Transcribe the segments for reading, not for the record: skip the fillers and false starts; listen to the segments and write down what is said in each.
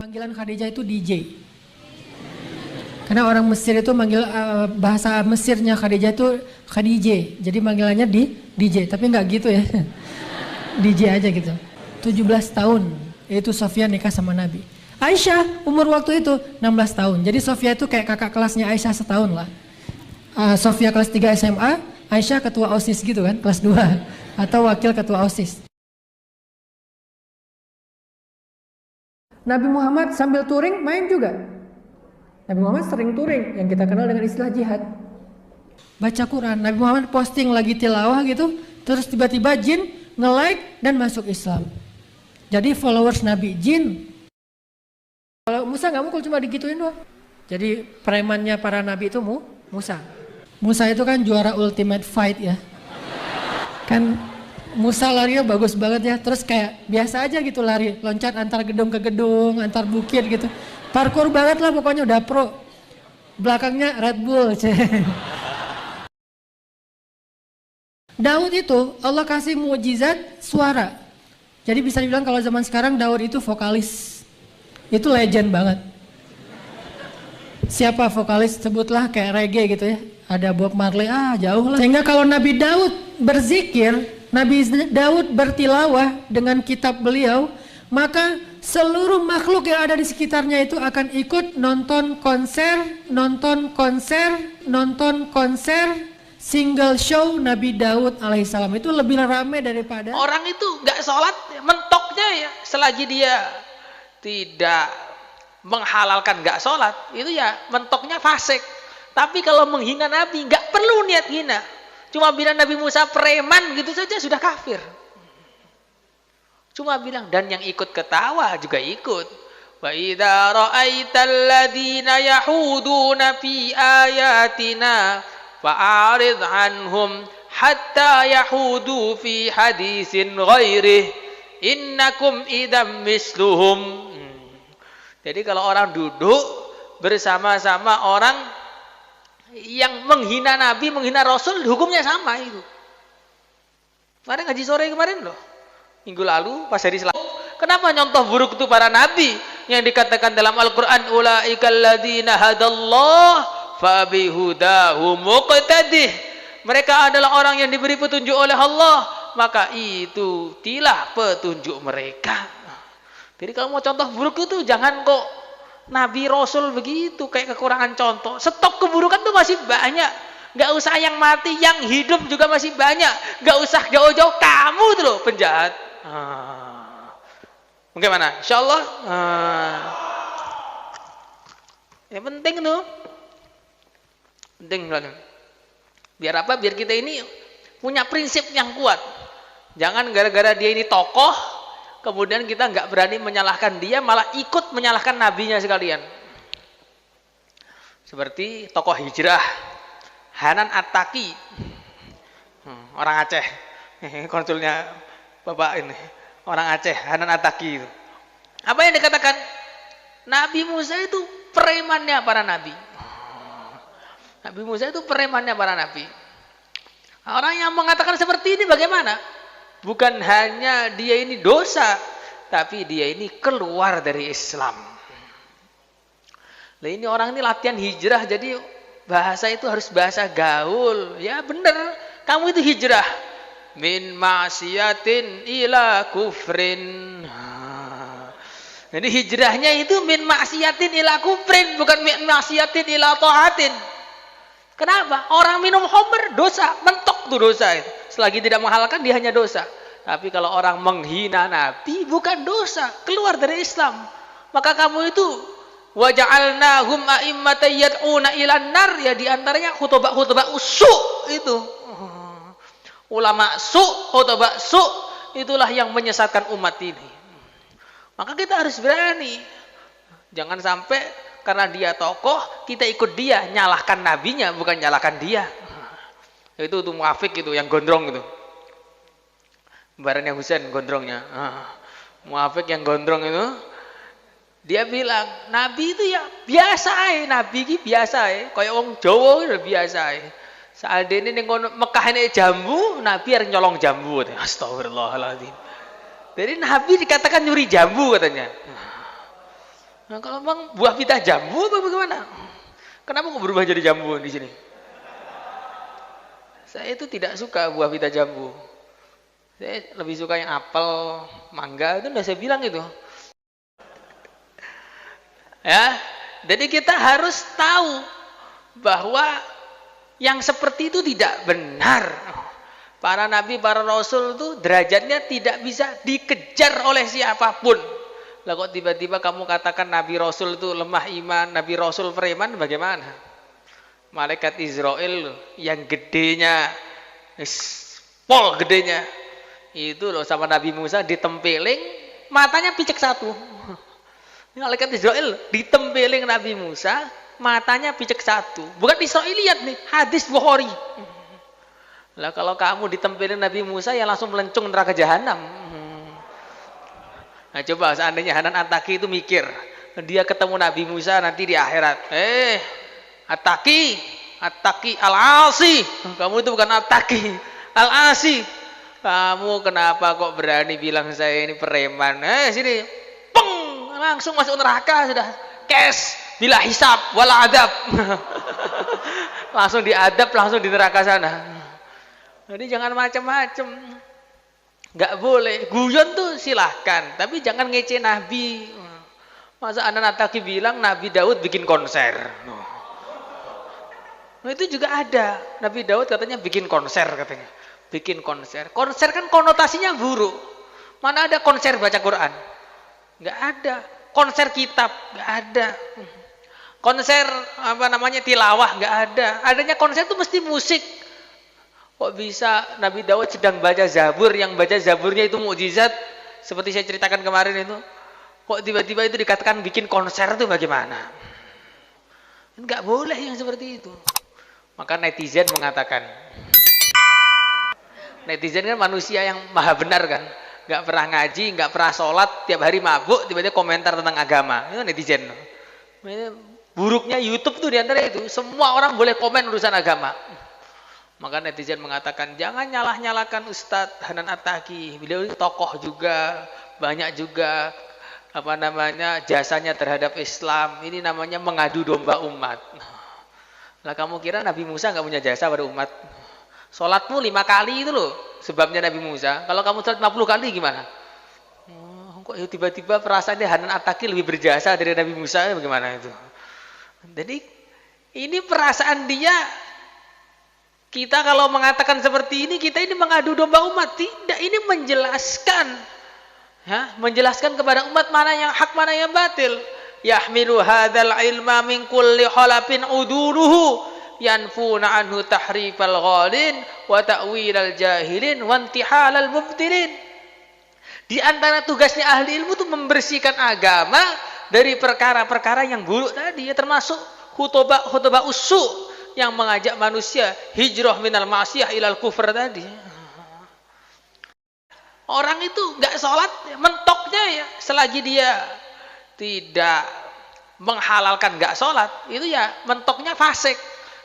Panggilan Khadijah itu DJ. Karena orang Mesir itu manggil bahasa Mesirnya Khadijah itu Khadijah. Jadi manggilannya di DJ, tapi nggak gitu ya. DJ aja gitu. 17 tahun itu Sofia nikah sama Nabi. Aisyah umur waktu itu 16 tahun. Jadi Sofia itu kayak kakak kelasnya Aisyah setahun lah. Sofia kelas 3 SMA, Aisyah ketua OSIS gitu kan, kelas 2 atau wakil ketua OSIS. Nabi Muhammad sambil touring main juga. Nabi Muhammad sering touring yang kita kenal dengan istilah jihad. Baca Quran, Nabi Muhammad posting lagi tilawah gitu, terus tiba-tiba jin nge-like dan masuk Islam. Jadi followers Nabi jin. Kalau Musa nggak mukul, cuma digituin doang. Jadi premannya para nabi itu Musa. Musa itu kan juara ultimate fight ya. Kan Musa larinya bagus banget ya, terus kayak biasa aja gitu lari, loncat antar gedung ke gedung, antar bukit gitu. Parkour banget lah pokoknya, udah pro. Belakangnya Red Bull. Daud itu Allah kasih mukjizat suara. Jadi bisa dibilang kalau zaman sekarang Daud itu vokalis. Itu legend banget. Siapa vokalis sebutlah kayak reggae gitu ya. Ada Bob Marley, jauh lah. Sehingga kalau Nabi Daud berzikir, Nabi Daud bertilawah dengan kitab beliau, maka seluruh makhluk yang ada di sekitarnya itu akan ikut nonton konser single show Nabi Daud alaihissalam. Itu lebih ramai daripada orang itu nggak sholat, mentoknya ya selagi dia tidak menghalalkan nggak sholat, itu ya mentoknya fasik. Tapi kalau menghina Nabi nggak perlu niat hina, cuma bilang Nabi Musa preman gitu saja sudah kafir. Cuma bilang, dan yang ikut ketawa juga ikut. Wa idza ra'aital ladzina yahuduna fi ayatina fa'arid anhum hatta yahudu fi hadisin ghairih innakum idam misluhum. Jadi kalau orang duduk bersama-sama orang yang menghina Nabi, menghina Rasul, hukumnya sama itu. Kemarin ngaji sore kemarin loh, minggu lalu pas hari Selasa. Kenapa nyontoh buruk itu para nabi yang dikatakan dalam Al-Quran ulaikal ladzina hadallah fabihudahu muqtadih. Mereka adalah orang yang diberi petunjuk oleh Allah, maka itu tilah petunjuk mereka. Jadi kalau mau contoh buruk itu jangan kok Nabi Rasul begitu kayak kekurangan contoh. Stok keburukan tuh masih banyak. Gak usah yang mati, yang hidup juga masih banyak. Gak usah jauh-jauh kamu tuh loh penjahat. Bagaimana? Insya Allah. Yang penting tuh. Penting banget. Biar apa? Biar kita ini punya prinsip yang kuat. Jangan gara-gara dia ini tokoh, kemudian kita nggak berani menyalahkan dia, malah ikut menyalahkan nabinya sekalian. Seperti tokoh hijrah Hanan At-Taki, orang Aceh, konsulnya bapak ini, orang Aceh, Hanan At-Taki itu. Apa yang dikatakan? Nabi Musa itu premannya para nabi. Nabi Musa itu premannya para nabi. Orang yang mengatakan seperti ini bagaimana? Bukan hanya dia ini dosa, tapi dia ini keluar dari Islam. Nah ini orang ini latihan hijrah, jadi bahasa itu harus bahasa gaul. Ya bener, kamu itu hijrah. Min ma'siyatin ila kufrin. Jadi hijrahnya itu min ma'siyatin ila kufrin, bukan min ma'siyatin ila ta'atin. Kenapa? Orang minum khamr dosa, mentok tuh dosa itu. Selagi tidak menghalalkan dia hanya dosa. Tapi kalau orang menghina Nabi bukan dosa, keluar dari Islam. Maka kamu itu waja'alnahum a'immatan yad'una ilan nar, ya diantaranya khutbah-khutbah usuk itu. Ulama su', khutbah su' itulah yang menyesatkan umat ini. Maka kita harus berani. Jangan sampai karena dia tokoh kita ikut dia, nyalahkan nabinya bukan nyalahkan dia. Itu tuh muafik itu yang gondrong itu. Barannya Husain gondrongnya. Muafik yang gondrong itu dia bilang nabi itu ya biasa aja, nabi ini biasa aja, kayak wong Jawa udah biasa aja. Saat ini ning Mekah ini jambu, nabi harus nyolong jambu. Astagfirullahaladzim. Jadi nabi dikatakan nyuri jambu katanya. Nah, kalau memang buah pita jambu bagaimana? Kenapa kok berubah jadi jambu di sini? Saya itu tidak suka buah pita jambu. Saya lebih suka yang apel, mangga, itu udah saya bilang itu. Ya, jadi kita harus tahu bahwa yang seperti itu tidak benar. Para nabi, para rasul itu derajatnya tidak bisa dikejar oleh siapapun. Lah kok tiba-tiba kamu katakan nabi rasul itu lemah iman, nabi rasul preman, bagaimana? Malaikat Israel yang gedenya, pol gedenya, itu loh sama Nabi Musa ditempeling, matanya picek satu. Malaikat Israel ditempeling Nabi Musa, matanya picek satu. Bukan Israiliyat nih, hadis Bukhari. Lah kalau kamu ditempelin Nabi Musa ya langsung melencung neraka jahanam. Nah coba seandainya Hanan Attaqi itu mikir, dia ketemu Nabi Musa nanti di akhirat. Attaqi Al-Asi. Kamu itu bukan Attaqi, Al-Asi. Kamu kenapa kok berani bilang saya ini preman? Sini. Peng, langsung masuk neraka sudah. Kes bila hisab wala adab. Langsung diadab, langsung di neraka sana. Jadi jangan macam-macam. Nggak boleh. Guyon tuh silahkan, tapi jangan ngece Nabi. Masa Hanan Attaqi bilang Nabi Daud bikin konser. Nah, itu juga ada. Nabi Daud katanya bikin konser katanya. Bikin konser. Konser kan konotasinya buruk. Mana ada konser baca Quran? Nggak ada. Konser kitab nggak ada. Konser tilawah nggak ada. Adanya konser itu mesti musik. Kok bisa Nabi Daud sedang baca Zabur, yang baca Zaburnya itu mukjizat seperti saya ceritakan kemarin itu. Kok tiba-tiba itu dikatakan bikin konser itu bagaimana? Enggak boleh yang seperti itu. Maka netizen mengatakan, netizen kan manusia yang maha benar kan, nggak pernah ngaji, nggak pernah sholat, tiap hari mabuk, tiba-tiba komentar tentang agama. Itu netizen. Buruknya YouTube tuh diantara itu, semua orang boleh komen urusan agama. Maka netizen mengatakan, jangan nyalah-nyalakan Ustadz Hanan Attaqi. Beliau itu tokoh juga, banyak juga jasanya terhadap Islam. Ini namanya mengadu domba umat. Lah kamu kira Nabi Musa nggak punya jasa pada umat? Sholatmu 5 kali itu loh sebabnya Nabi Musa. Kalau kamu sholat 50 kali gimana? Kok tiba-tiba perasaannya Hanan Attaqi lebih berjasa dari Nabi Musa, bagaimana itu? Jadi ini perasaan dia. Kita kalau mengatakan seperti ini, kita ini mengadu domba umat. Tidak, ini menjelaskan. Ya, menjelaskan kepada umat mana yang hak, mana yang batil. Yahmilu hadzal ilma min kulli khalafin uduluhu yanfuna anhu tahrifal ghalin wa ta'wilal jahilin wa intihalal mubtilin. Di antara tugasnya ahli ilmu itu membersihkan agama dari perkara-perkara yang buruk tadi, ya, termasuk khutbah usu yang mengajak manusia hijrah minal ma'siyah ilal kufur tadi. Orang itu nggak sholat, mentoknya ya, selagi dia tidak menghalalkan nggak sholat, itu ya mentoknya fasik.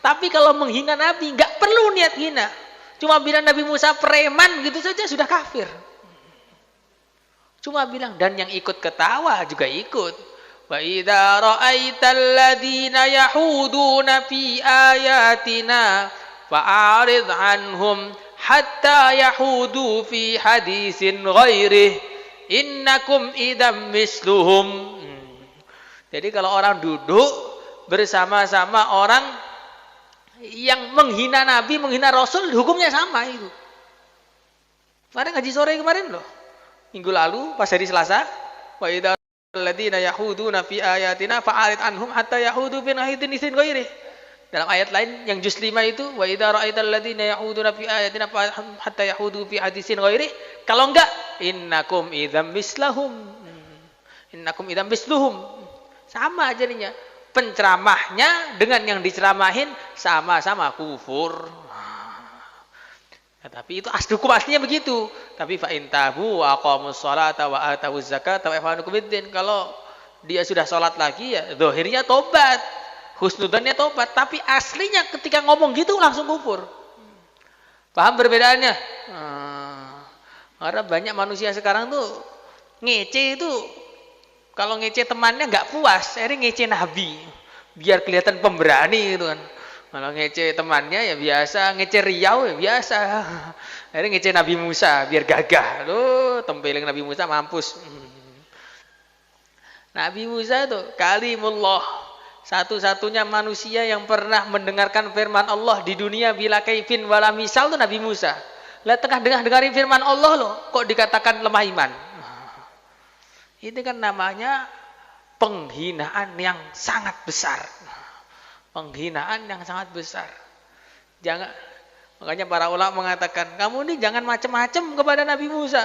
Tapi kalau menghina Nabi, nggak perlu niat hina. Cuma bilang Nabi Musa preman gitu saja sudah kafir. Cuma bilang, dan yang ikut ketawa juga ikut. Wa idza ra'aital ladzina yahuduna fi ayatina fa'arid anhum hatta yahudu fi hadisin ghairih innakum idam misluhum. Jadi kalau orang duduk bersama-sama orang yang menghina Nabi, menghina Rasul, hukumnya sama itu. Kemarin ngaji sore kemarin loh, minggu lalu pas hari Selasa, wa idza alladzina yahuduna fi ayatina fa'arid anhum hatta yahudu fi hadisin ghairih. Dalam ayat lain yang juz 5 itu, wa idza ra'aital ladzina yahuduna fi ayatina hatta yahudu fi hadisin ghairih. Kalau enggak, innakum idzam mislahum. Innakum idzam misluhum. Sama jadinya. Penceramahnya dengan yang diceramahin sama-sama kufur. Ya, tapi itu hukum aslinya begitu. Tapi fa in tabu wa aqamus sholata wa atawuz zakata wa ikhwanukum biddin. Kalau dia sudah sholat lagi ya zahirnya tobat, husnudzannya tobat, tapi aslinya ketika ngomong gitu langsung kufur. Paham perbedaannya? Karena banyak manusia sekarang tuh ngece itu Kalau ngece temannya nggak puas, akhirnya ngece Nabi. Biar kelihatan pemberani gitu kan. Kalau ngece temannya ya biasa, ngece Riau ya biasa. Akhirnya ngece Nabi Musa biar gagah. Loh, tempeling Nabi Musa mampus. Nabi Musa itu kalimullah, satu-satunya manusia yang pernah mendengarkan firman Allah di dunia bila kaifin wala misal itu Nabi Musa. Lah tengah dengarin firman Allah loh, kok dikatakan lemah iman. Ini kan namanya penghinaan yang sangat besar. Penghinaan yang sangat besar. Jangan, makanya para ulama mengatakan, kamu ini jangan macam-macam kepada Nabi Musa.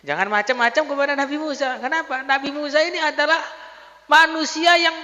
Jangan macam-macam kepada Nabi Musa. Kenapa? Nabi Musa ini adalah manusia yang